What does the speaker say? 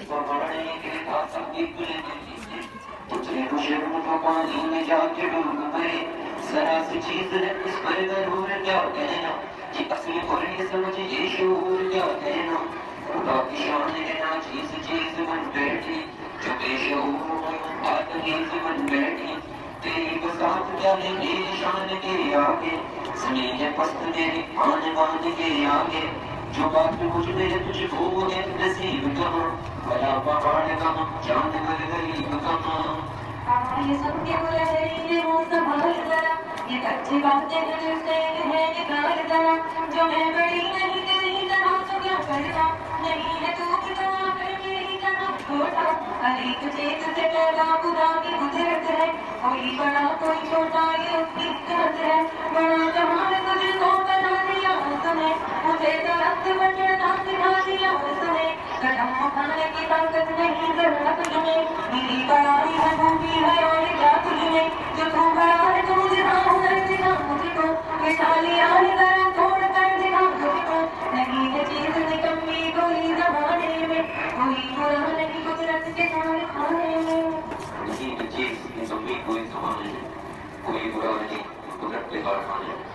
पहाड़े के पास निकले तुझे खुशी को पानी में जाके डूब गए जरा सी चीज है इस पर जरूर क्या कहना कि असली कोई समझ ये शूर क्या कहना खुदा की शान है ना चीज चीज बन बैठी जो बेशूर आदमी से बन बैठी तेरी बसात क्या है मेरी शान के आगे जमीन पस्त मेरी आन बान के आगे जो बात मुझ में तुझको है नसीब कहाँ भला पहाड़ कहाँ चांद मर गरीब कहाँ ये सुन के बोला ये मुंह संभाल जरा ये अच्छी बातें मुझसे है निकाल जरा जो मैं बड़ी नहीं तेरी तरह तो क्या करता नहीं है तू कि तो आकर मेरी तरह छोटा अरे तुझे तुझे पैदा खुदा की कुदरत है कोई बड़ा कोई छोटा ये उसकी कुदरत है बड़ा जहान तुझे तो बना दिया उसने मुझे तो रक्त बचना सिखा दिया उसने कदम उठाने की ताकत नहीं जरूरत तुम्हें मेरी बड़ाई है भूमि है और क्या तुझमें जो तू बड़ा है तो मुझे हुनर दिखा मुझको विशाली आने जरा तोड़ कर दिखा मुझको नहीं है चीज निकम्मी कोई जमाने में कोई बुरा नहीं कुदरत के साथ खाने में नहीं है चीज निकम्मी कोई जमाने में कोई बुरा नहीं कुदरत के साथ खाने में